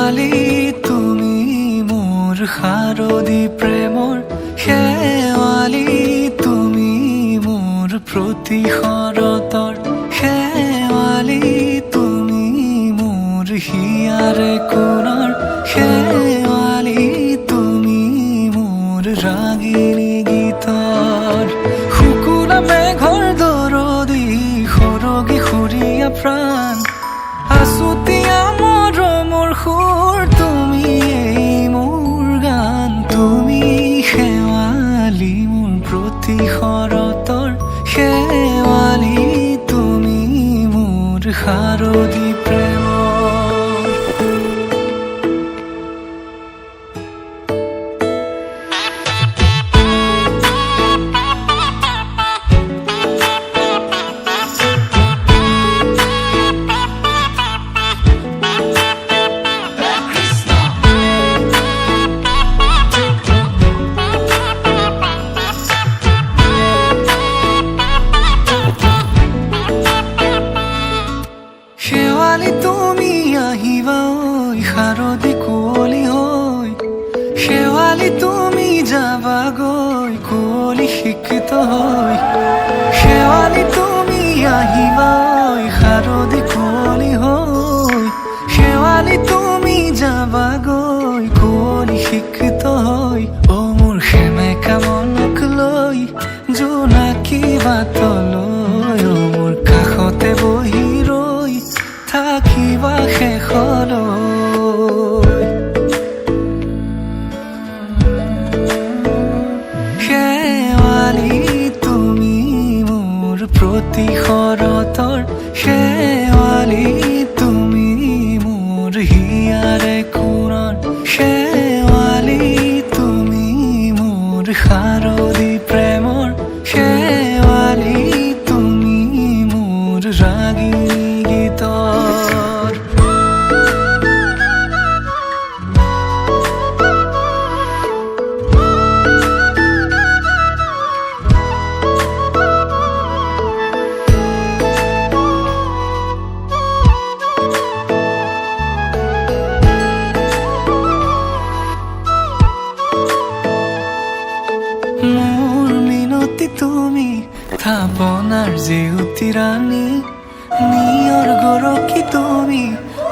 শেৱালি তুমি মোৰ শাৰদী প্ৰেমৰ শেৱালি তুমি মোৰ প্ৰতি শৰতৰ শেৱালি তুমি মোৰ হিয়াৰে কোণৰ শেৱালি তুমি মোৰ ৰাগিনী গীতৰ শুকুলা মেঘৰ দৰদি সৰগী সুৰীয়া প্ৰাণ আছুতীয়া মৰমৰ সুৰ তুমি মোৰ গান তুমি শেৱালি মোৰ প্ৰতি শৰতৰ শেৱালি তুমি মোৰ শাৰদী প্ৰেমৰ শেৱালি তুমি আহিবা ঐ শাৰদী কুঁৱলী হৈ শেৱালি তুমি যাবাগৈ কুঁৱলী শিক্ষিত হৈ শেৱালি তুমি আহিবা ঐ শাৰদী কুঁৱলী হৈ শেৱালি তুমি যাবাগৈ কুঁৱলী শিক্ষিত হৈ অ মোৰ সেমেকা মনক লৈ জোনাকী বাটলৈ অ মোৰ কাষতে বহি থাকিবা শেষলৈ শেৱালি তুমি মোৰ প্ৰতি শৰতৰ শেৱালি তুমি মোৰ হিয়াৰে কোণৰ শেৱালি তুমি মোৰ শাৰদী প্ৰেমৰ শেৱালি তুমি মোৰ ৰাগিনী গীতৰ মোৰ মিনতি তুমি থাপনাৰ জেউতি ৰাণী নিয়ৰ গৰকী তুমি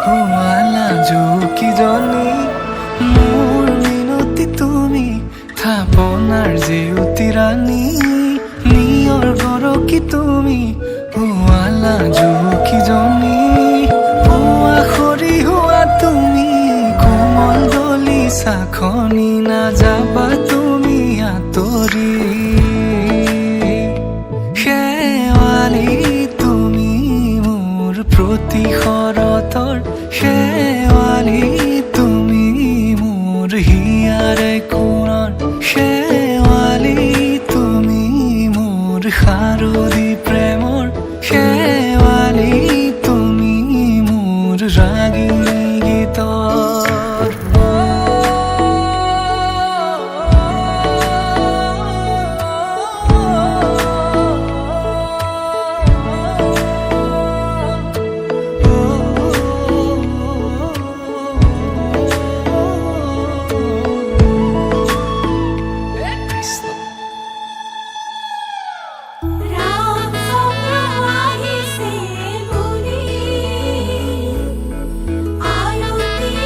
শুৱালা জুকিজনী মোৰ মিনতি তুমি থাপনাৰ জেউতি ৰাণী নিয়ৰ গৰকী তুমি শুৱালা জুকিজনী পুৱা সৰি হোৱা তুমি কোমল দলি চাখনি নাযাবা তুমি আঁতৰি শেৱালি প্ৰতি শৰতৰ শেৱালি তুমি মোৰ হিয়াৰে কোণৰ শেৱালি তুমি মোৰ শাৰদী প্ৰেমৰ শেৱালি তুমি মোৰ ৰাগিনী গীতৰ আহিছে বুলি আয়তি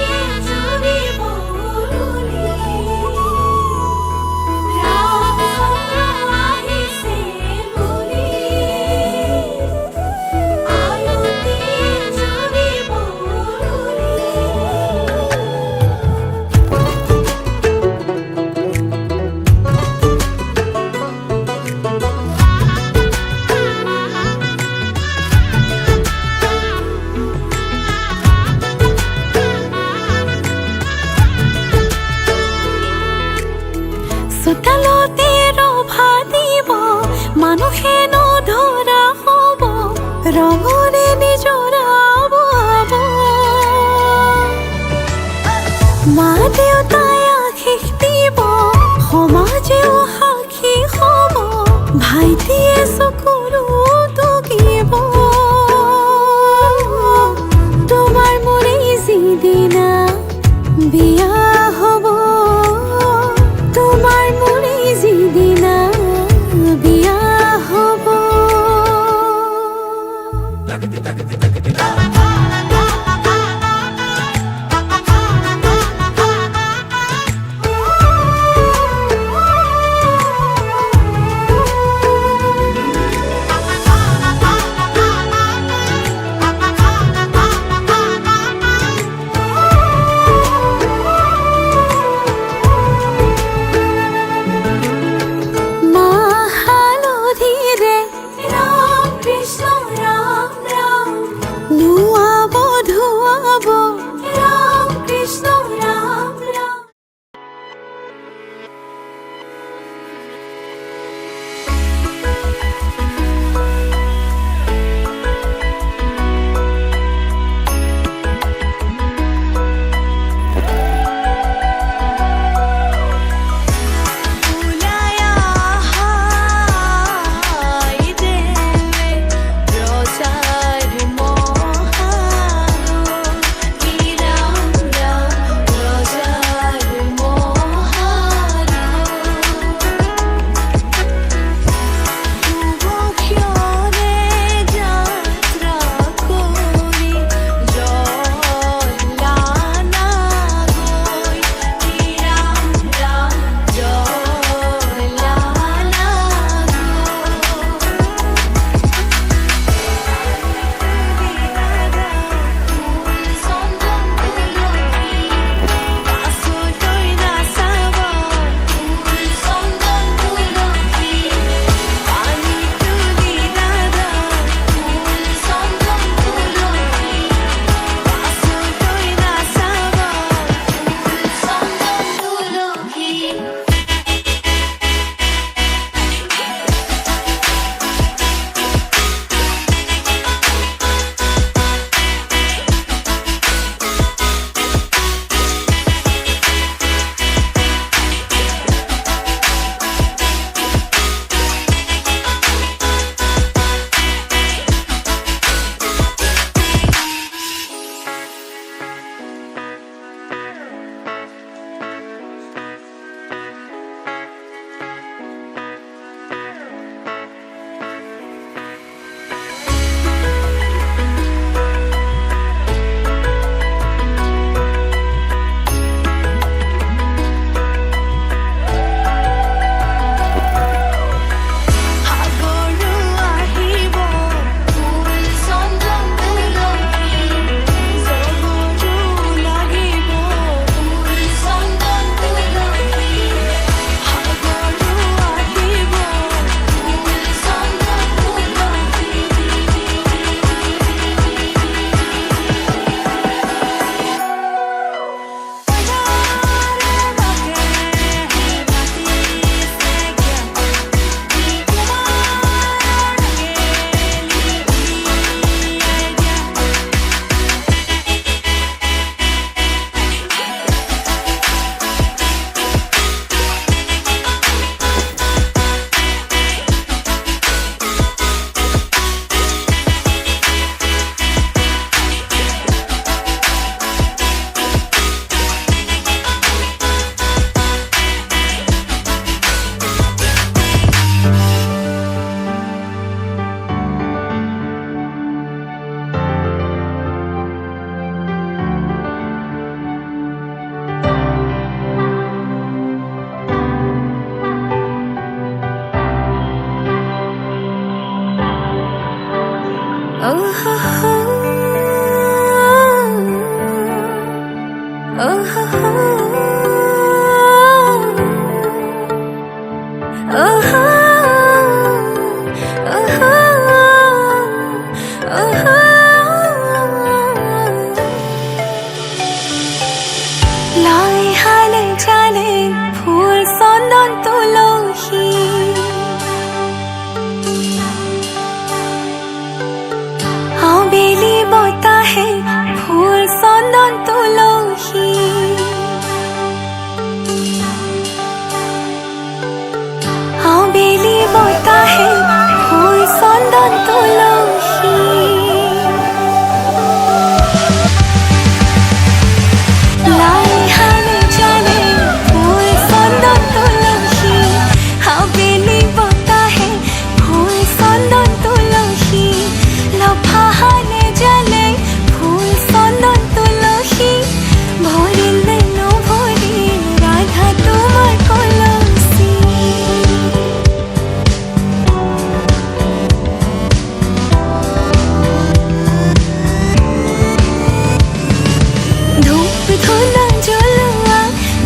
ধূপ ধূনা জ্বলোৱা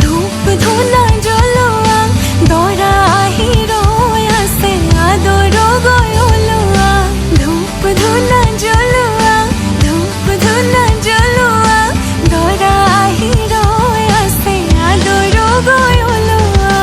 ধূপ ধূনা জ্বলোৱা দৰা আহি ৰৈ আছে আদৰ গৈ ওলোৱা ধূপ ধূনা জ্বলোৱা ধূপ ধূনা জ্বলোৱা দৰা আহি ৰৈ আছে আদৰ গৈ ওলোৱা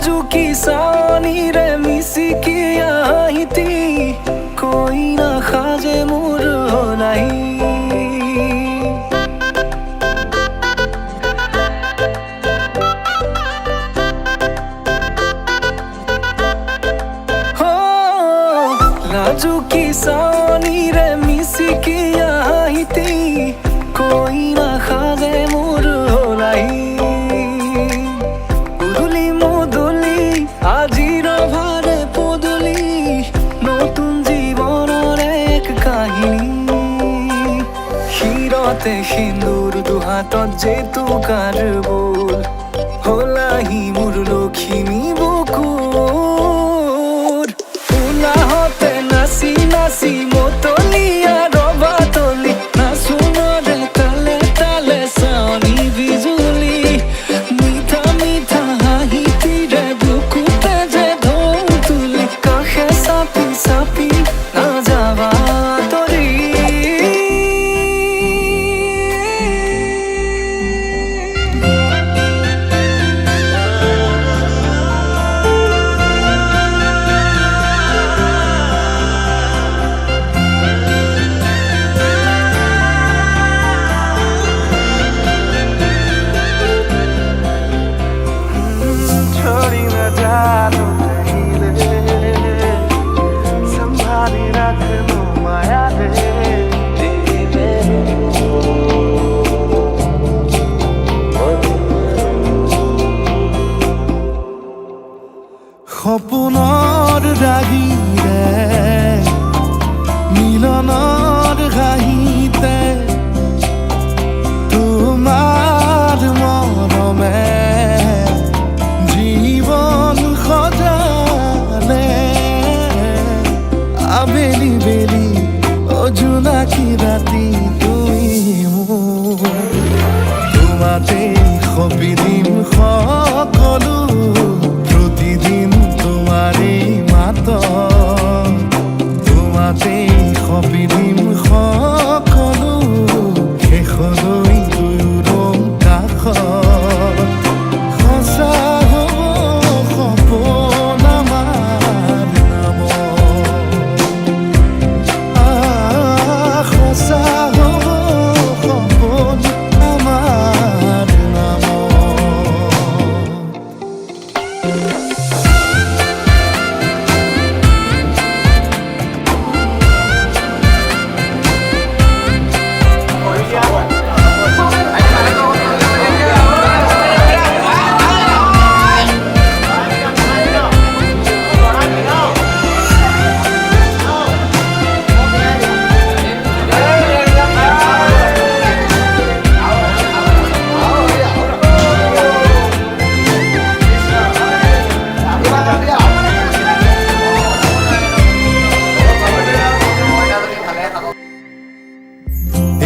নাজুকি চাৱনিৰে মিচিকি আহিতি কইনা সাজে মোৰ নাই নাজুকি চাৱনিৰে মিচিকি আহিতি কইনা সাজে মোৰ নাই উদুলি মুদুলি আজিৰ ভাৰে পদূলি নতুন জীৱনৰ এক কাহিনী শিৰতে সিন্দুৰ দুহাতত জেতুকাৰ বোল হলাহি মোৰ লখিমী বুকুৰ উলাহতে নাচি নাচি মতলীয়া ৰবাতলি নাচোনৰে তালে তালে চাৱনি বিজুলি মিঠা মিঠা হাঁহিতিৰে বুকুতে যে ঢৌ তুলি কাষে চাপি চাপি নাযাবা তৰি छोड़ी न जा तो कहीं रे संभाली रख लो माया रे সপোনৰ ৰাগিৰে মিলনৰ ঘাঁহিতে তোমাৰ মৰমে জীবন সজালে আবেলি বেলি অজোনাকি ৰাতি তুমি মোৰ তোমাতে সপিদিম সকলো প্ৰতিদিন তোমাৰে মাত তোমাতে সপিদিম সকলো শেষলৈ দুয়োৰং কাষত সঁচা হ'ব সপোন আমাৰ নামত সঁচা হ'ব সপোন আমাৰ নামত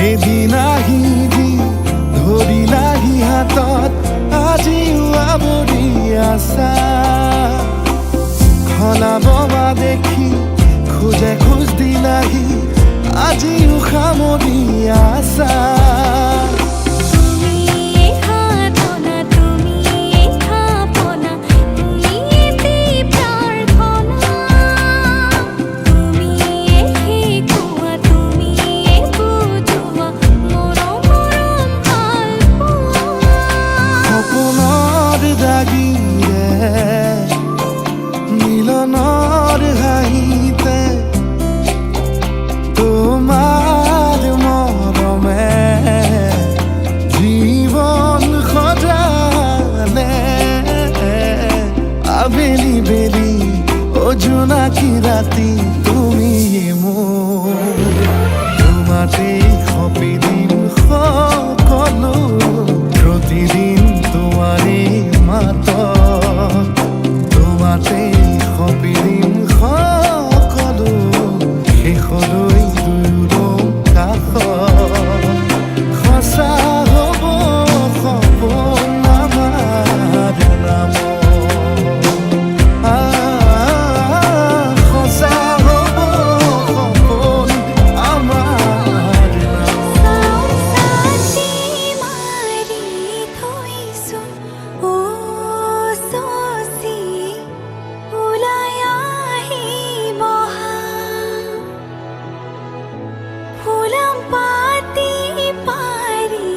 এদিন আহিবি ধৰিলাহি হাতত আজিও আৱৰি আছা সলাববা দেখি খোজে খোজ দিলাহি আজিও সামৰি আছা তুমি সাধনা তুমি স্থাপনা তুমি প্ৰাৰ্থনা তুমি শিকোৱা তুমি বুজোৱা মৰম মৰম ভাল পোৱা সপোনৰ দাগিৰে মিলনৰ হাঁহিতে তোমাৰ মৰমে জীৱন সজালে আবেলি বেলি অজোনাকি ৰাতি তুমি মোৰ তোমাতে সপিদিম সকলো প্ৰতিদিন তোমাৰে মাত তোমাতে সপিদিম সকলো শেষলৈ দুয়োৰং কাষত সঁচা হ'ব সপোন আমাৰ নামত সঁচা হ'ব সপোন আমাৰ নামত পাতি পাৰি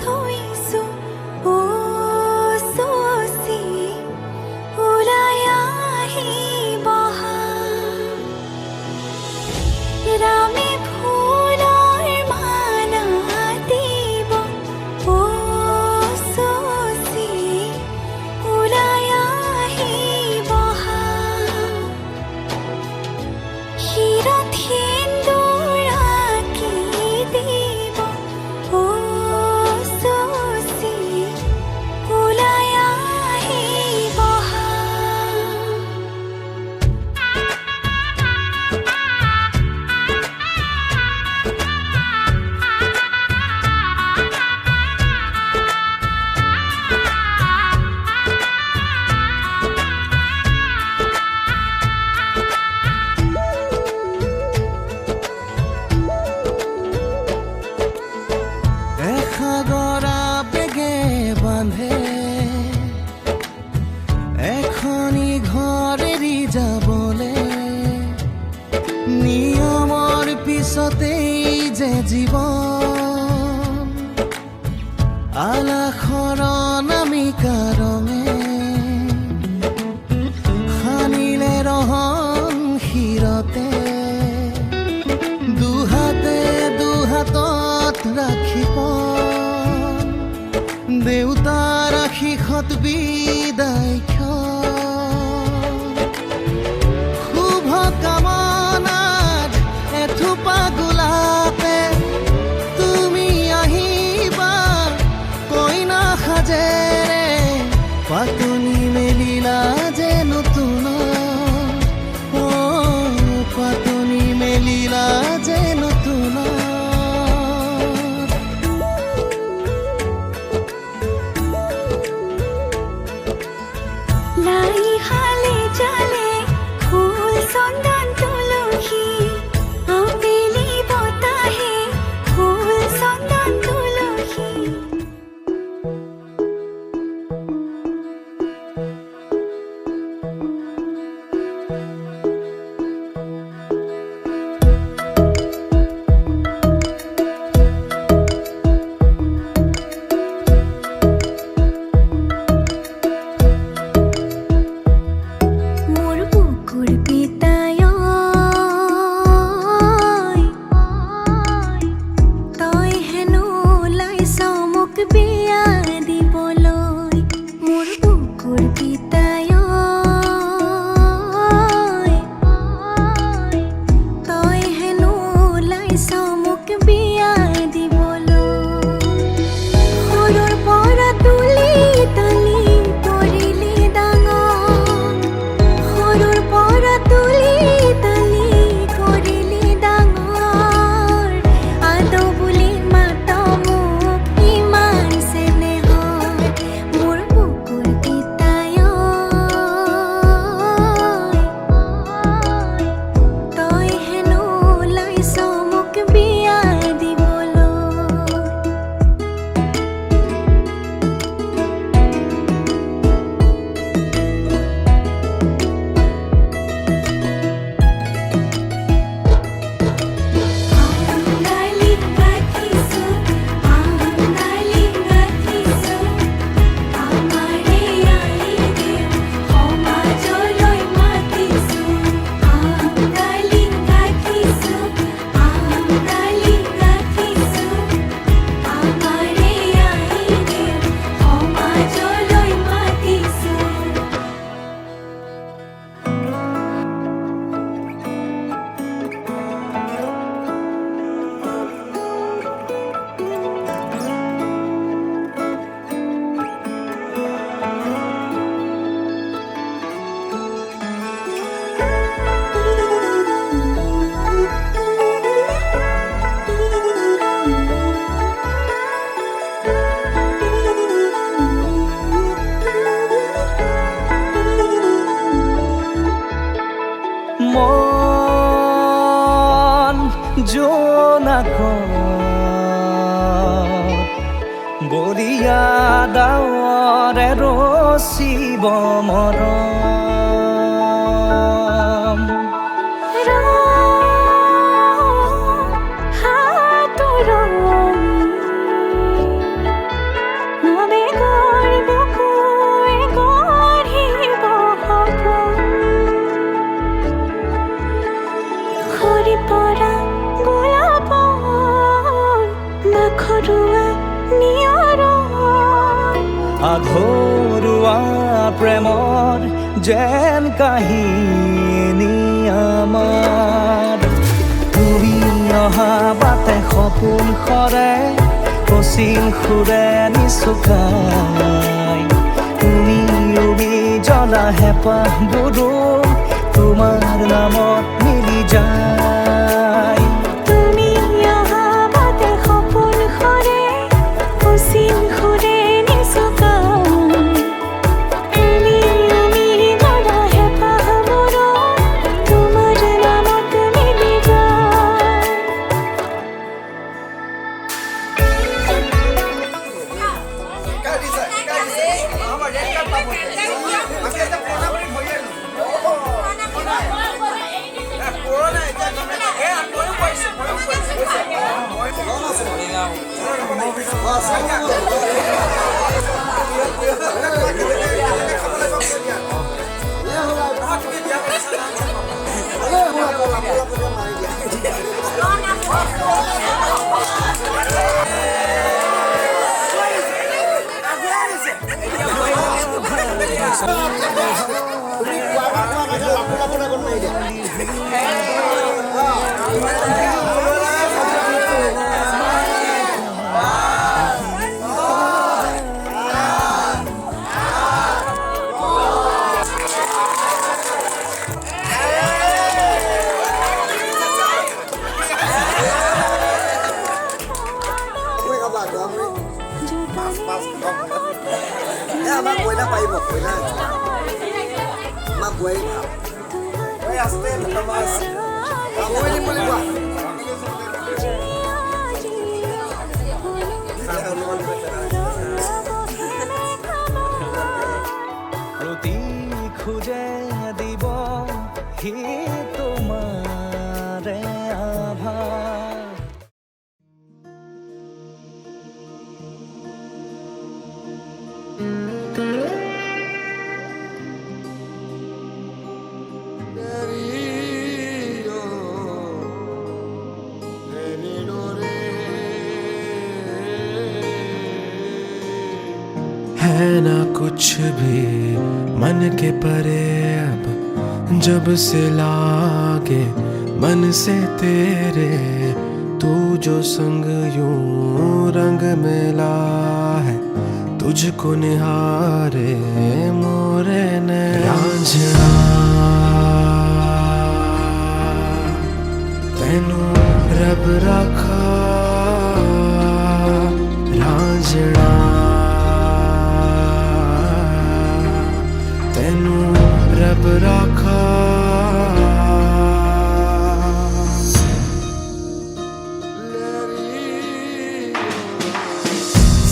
থৈছো ও চচি ওলাই আহিবহা ৰামে ফুলৰ মালা দিব ও চচি ওলাই আহিবহা শিৰত সেন্দুৰ আঁকি দিব ও চচি ওলাই আহিবহা এসাগৰা বেগে বান্ধে এখনি ঘৰ এৰি যাবলে নিয়মৰ পিছতেই যে জীৱন আলাসৰ নামিকা ৰঙে সানিলে ৰহন শিৰতে দুহাতে দুহাতত ৰাখিব দেউতাৰ আশীষত বিদায় শুভ কামনাত এথোপা গোলাপে তুমি আহিবা কইনা সাজেৰে পাতনি মেলিলা যে নতুন পাতনি মেলিলা যে নতুন লাই হালে জালে ফুল চন্দন তুলসী আবেলি বতাহে ফুল চন্দন তুলসী মোৰ বুকুৰ পিতায় তই হেনো ওলাইছ মোক বিয়া দিবলৈ মোৰ বুকুৰ পিতায় তই হেনো ওলাইছ মোক বিয়া দিবলৈ সৰুৰ পৰা তুলি তালি কৰিলি ডাঙৰ সৰুৰ পৰা তুলি তালি কৰিলি ডাঙৰ আদৌ বুলি মাত মোক ইমান চেনেহৰ মোৰ বুকুৰ পিতায় তই হেনো ওলাইছ মোক বিয়া দিবলৈ আঙালি গাঠিছো আঙালি গাঠিছো আমাৰে আইদেউ সমাজলৈ মাতিছো আঙালি গাঠিছো আঙালি গাঠিছো আমাৰে আইদেউ সমাজলৈ মাতিছো মন জোনাক বৰিয়া ডাৱৰে ৰচিব মৰম হাতো ঘৰুৱা প্ৰেমৰ যেন কাহিনী আমাৰ তুমি অহা বাটে সপোন সৰে অচিন সুৰে নিচুকাই তুমি উৰি জ্বলা হেঁপাহবোৰো তোমাৰ নামত মিলি যায় তুমি অহা বাটে সপোন সৰে অচিন সুৰে নিচুকাই তুমি উৰি জ্বলা হেঁপাহবোৰো তোমাৰ নামত মিলি যায় প্ৰতি খোজে দিব সি তোমাৰে আভাস है ना कुछ भी मन के परे अब जब से लागे मन से तेरे तू जो संग यूं रंग मिला है तुझको निहारे मोरे ने रांझना तेनू रब रखा रांझना तेनू रब रखा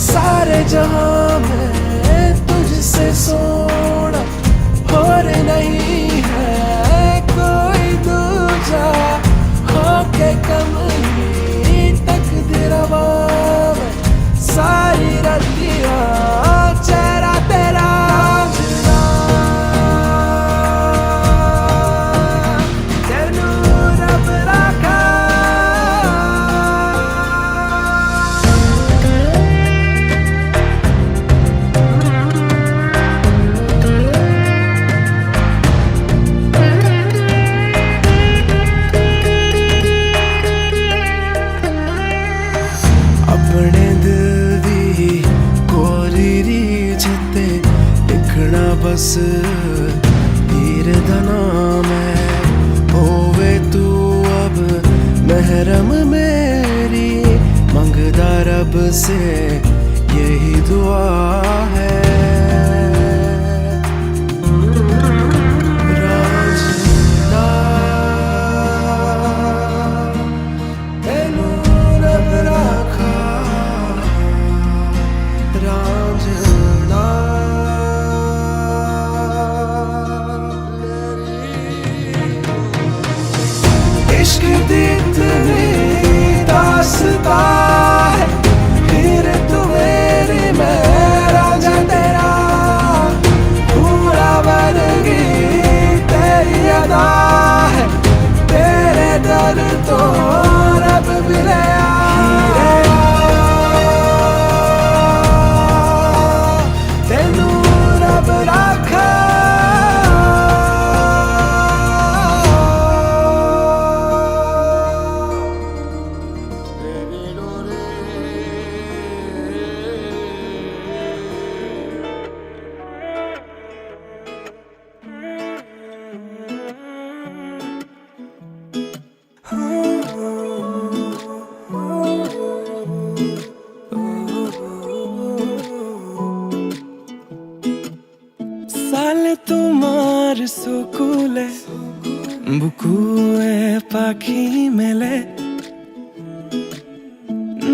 सारे जहां में तुझसे सोना और नहीं है कोई दूजा होके कमली तकदीरवा में सारी रतिया चेहरा तेरा तेनू रब रखा अपने दिल दी कोरी जते लिखना बस हीर दा नाम है होवे तू अब महरम मेरी मंगदा रब से यही दुआ है रांझना तेनू रब रखा रांझना इश्क दी इतनी दास्तां है फिर तू চালে তোমাৰ চকুলে বুকুৱে পাখি মেলে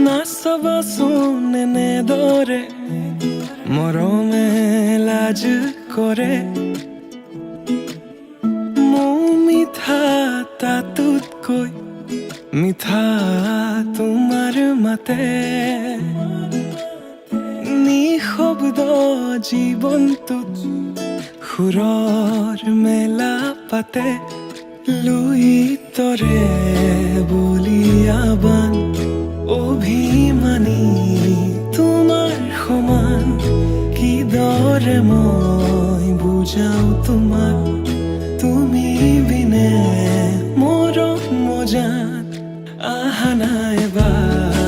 নাচাবাচোন এনেদৰে মৰমে লাজ কৰে মোৰ মিঠা তাতোতকৈ মিঠা তোমাৰ মাতে নিশব্দ জীৱনটোত সুৰৰ মেলা পাতে লুইতৰে বলিয়াবান অভিমানী তোমাৰ সমান কিদৰে মই বুজাও তোমাক তুমি বিনে মৰম মজাত আহা নাই এবাৰ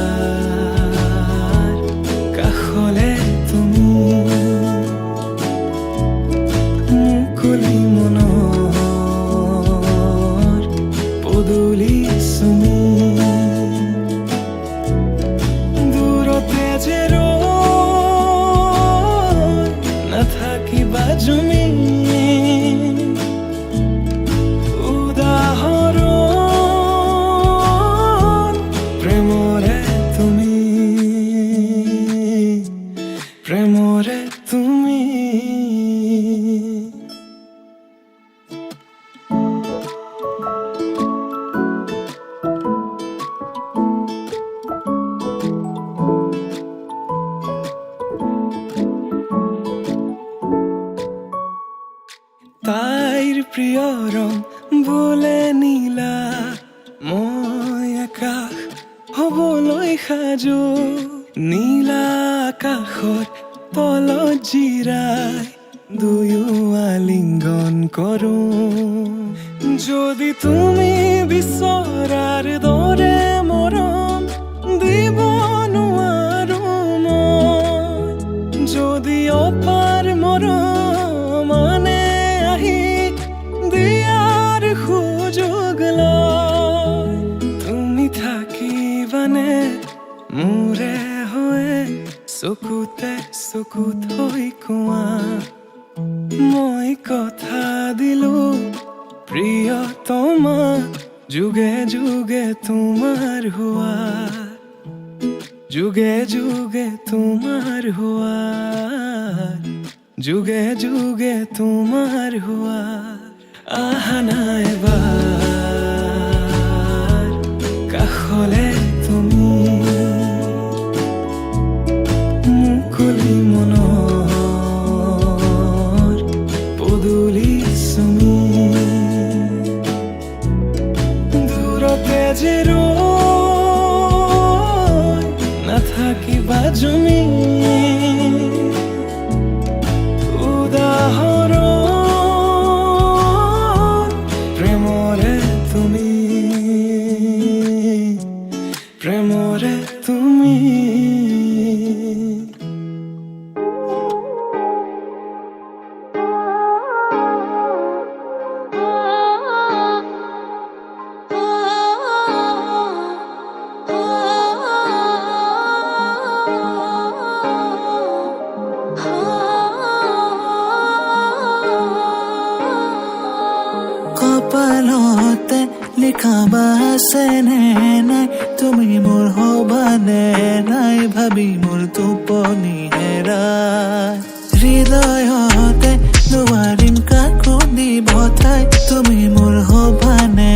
কাষলে তুমি মুকলি মনৰ পদূলি চুমি দূৰতে যে ৰৈ নাথাকিবা জুমি উদাহৰণ প্ৰেমৰে তুমি প্ৰেমৰে তুমি তাইৰ প্ৰিয় ৰং বোলে নীলা মই আকাশ হবলৈ সাজু নীলা আকাশৰ তলত জিৰাই দুয়ো আলিংগন কৰো যদি তুমি বিচৰাৰ দৰে মৰম দিব নোৱাৰো মই যদি অপাৰ মৰম মানে আহি দিয়াৰ সুযোগ লয় তুমি থাকিবানে মোৰে হৈ চকুতে চকুত হৈ কোৱা মই কথা দিলো প্ৰিয়তমা যুগে যুগে তোমাৰ হোৱা যুগে যুগে তোমাৰ হোৱা যুগে যুগে তোমাৰ হোৱা আহা নাই এবাৰ কাষলে তুমি মুকলি মনৰ পদূলি চুমি দূৰতে যে ৰৈ নাথাকিবা জুমি উদাহৰণ প্ৰেমৰে তুমি প্ৰেমৰে তুমি কপালতে লিখা আছে নে নাই তুমি মোৰ হবানে নাই ভাবি মোৰ টোপনি হেৰাই হৃদয়তে নোৱাৰিম কাকো দিব ঠাই তুমি মোৰ হবানে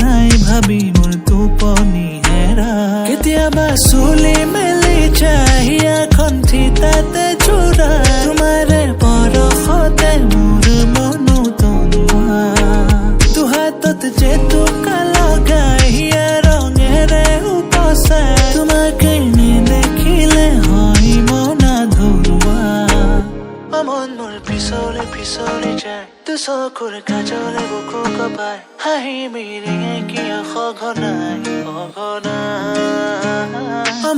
নাই ভাবি মোৰ টোপনি হেৰাই কেতিয়াবা চুলি মেলি চাহি এখন থিতাতে চোৰা তোমাৰে পৰশতে মোৰ মনো তনুৱা দুহাতত জেতুকা লগাই হিয়া ৰঙেৰে উপচাই তোমাকে নেদেখিলে হয় মনা ধৰুৱা মন মোৰ পিছলে পিছলে যায় দুচকুৰ কাজলে বুকু কপাই হাঁহি মিৰিঙে কিয় সঘনাই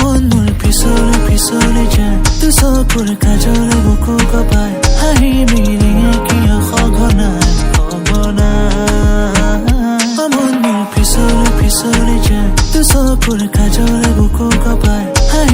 মন মোৰ পিছলে পিছলে যায় দুচকুৰ কাজলে বুকু কপাই হাঁহি মিৰিঙে কিয় সঘনাই মন মোৰ পিছলে পিছলে যায় দুচকুৰ কাজলে বুকু কপাই হাঁহি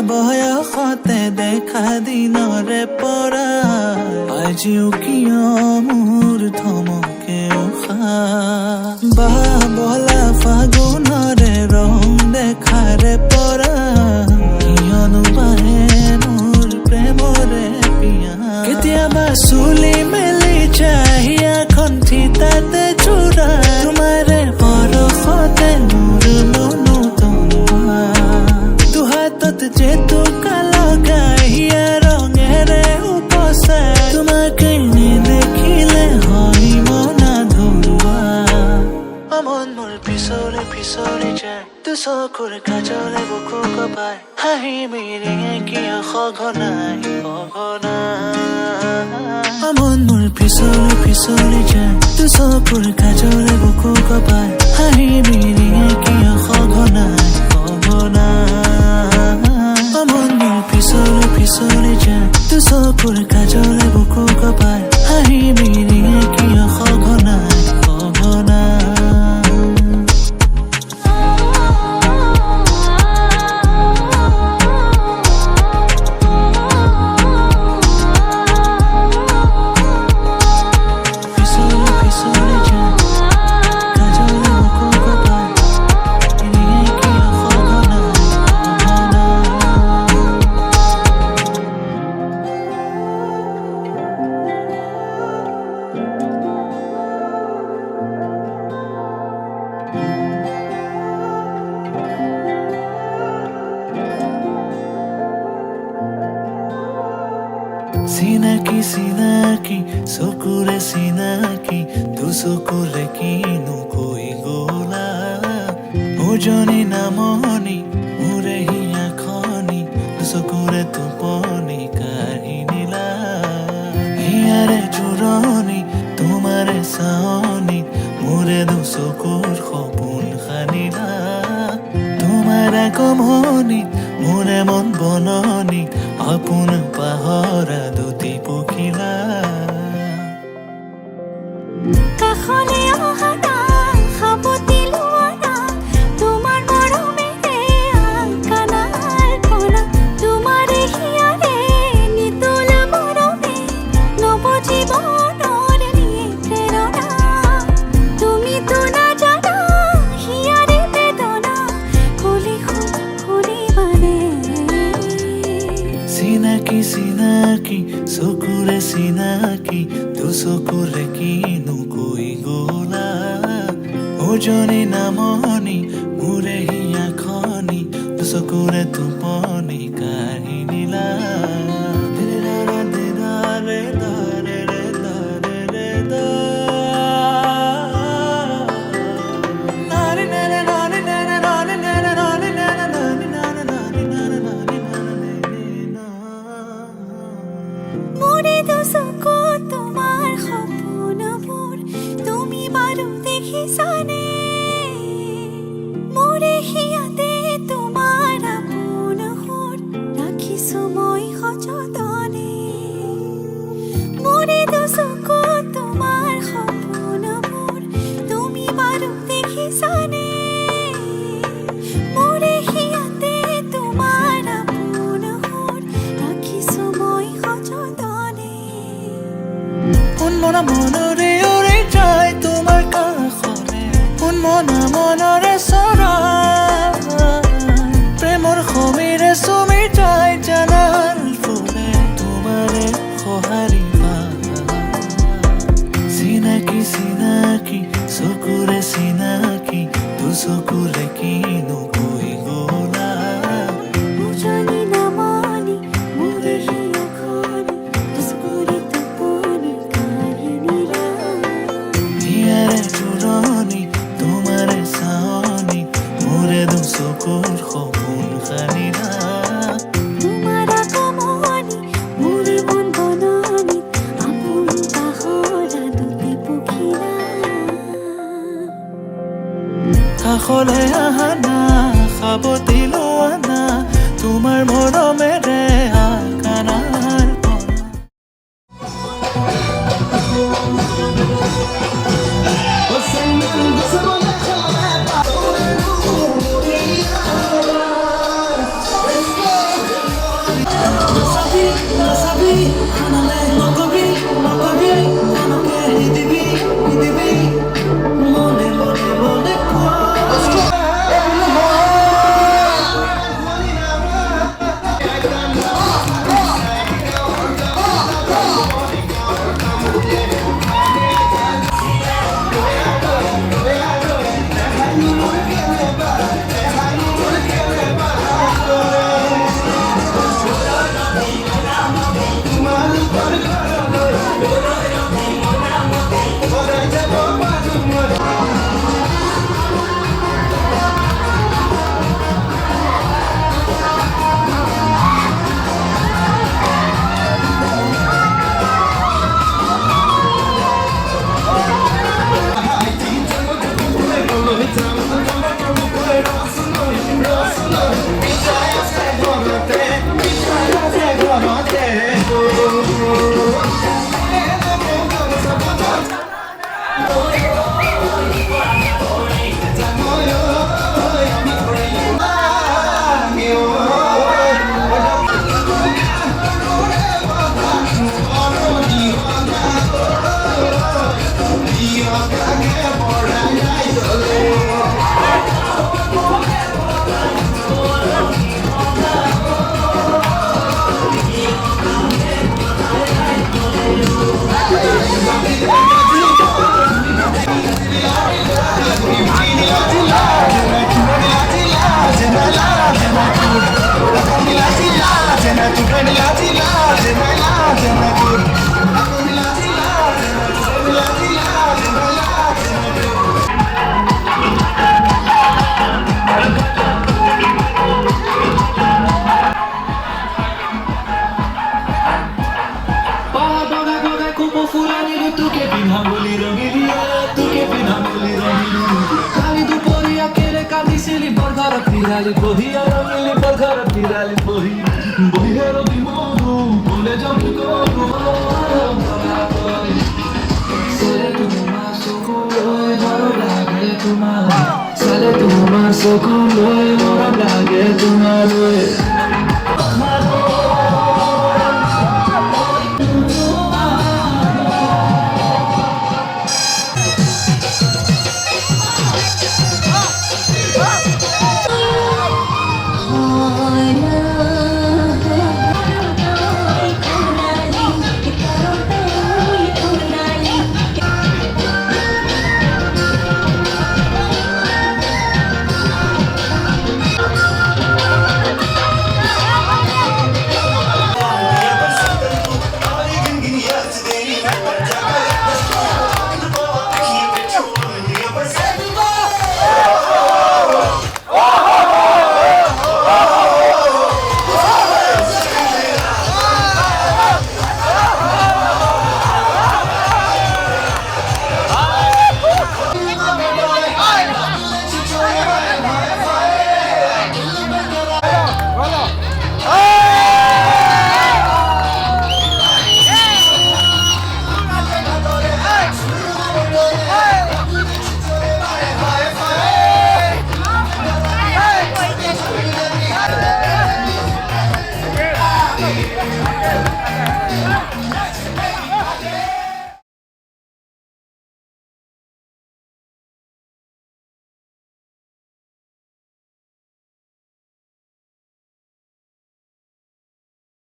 বয়সতে দেখা দিনৰে পৰা আজিও কিয় মোৰ থমকে উশাহ বা বলা ফাগুনৰে ৰং দেখাৰে পৰা কিয়নো বাহে মোৰ প্ৰেমৰে পিয়া কেতিয়াবা চুলি মেলি চাহিয়া খন্তি তাতে চোৰা তোমাৰে পৰশতে মোৰ মনো তনুৱা দুহাতত যেতু কালগাইয়া ৰঙেৰে উপচা তোমাকে নেদেখিলে হয় মনা ধৰুৱা মন মোৰ পিছলে পিছলে যায় তোৰ চকুৰ কাজলে বুকু কপাই হাঁহি মিৰিঙে কিয় সঘনাই মন মোৰ পিছলে পিছলে যায় তোৰ চকুৰ কাজলে বুকু কপাই হাঁহি মিৰিঙে কিয় সঘনাই মন মোৰ পিছলে পিছলে যায় তোৰ চকুৰ কাজলে বুকু কপাই হাঁহি মিৰিঙে কিয় সঘনাই চিনাকি চিনাকি চকুৰে চিনাকি তোৰ চকুৰে কিনো কৈ গলা উজনি নামনি মোৰে হিয়া খনি চকুৰে টোপনি কাঢ়ি নিলা হিয়াৰে জোৰণি তোমাৰে চাৱনি মোৰে দুচকুৰ সপোন সানিলা তোমাৰ আগমনি মোৰে মন বননি আপোন পাহৰা দুটি পখিলা কাষলে অহা না সাৱতি লোৱা না তোমাৰ মৰমেৰে আকানাৰ পৰা তোমাৰে হিয়াৰে নিতুল মৰমে নৱজীৱনৰ নিয়ে প্ৰেৰণা তুমিতো নাজানা হিয়াৰে বেদনা খুলি খুলি মানে চিনাকি চিনাকি চকুৰে চিনাকি তোৰ চকুৰে কিনো কৈ গলা উজনি নামনি মোৰে হিয়া খনি তোৰ চকুৰে টোপনি কাঢ়ি নিলা মোৰে দুচকু তোমাৰ সপোনবোৰ তুমি বাৰু দেখিছানে মোৰে হিয়াতে তোমাৰ আপোন সুৰ ৰাখিছো মই সযতনে মোৰে দুচকু তোমাৰ সপোনবোৰ তুমি বাৰু দেখিছানে মোৰে হিয়াতে তোমাৰ আপোন সুৰ ৰাখিছো মই সযতনে মনা মনৰে উৰি যায় তোমাৰ কাষলে মনা মনৰে চৰাই প্ৰেমৰ সমীৰে চুমি যায় জানাল ফুলে তোমাৰে সঁহাৰি চিনাকি চিনাকি চকুৰে চিনাকি তোৰ চকুৰে কিনো কৈ গলা উজনি নামনি মোৰে হিয়া খনি দুচকুৰে টোপনি কাঢ়ি নিলা হিয়াৰে জোৰণি তোমাৰে চাৱনি মোৰে দুচকুৰ সপোন সানিলা তোমাৰ আগমনি মোৰে মন বননি আপোন পাহৰা দুটি পখিলা কাষলে আহা না সাৱতি লোৱা না তোমাৰ মৰমেৰে আকানাৰ পৰা Let's go! পিন্ধাবলি ৰঙিলিয়া তোকে পিন্ধাবলি ৰঙিলি কালি দুপৰীয়া কেলে কান্দিছিলি বৰ ঘৰত পিৰালি বহি ৰঙিলি বৰ ঘৰত পিৰালি বহি বহিহে ৰবি মধু বোলে যাবি কৰো Sale তোমাৰ চকুলৈ মৰম লাগে তোমালৈ Sale তোমাৰ চকুলৈ মৰম লাগে তোমালৈ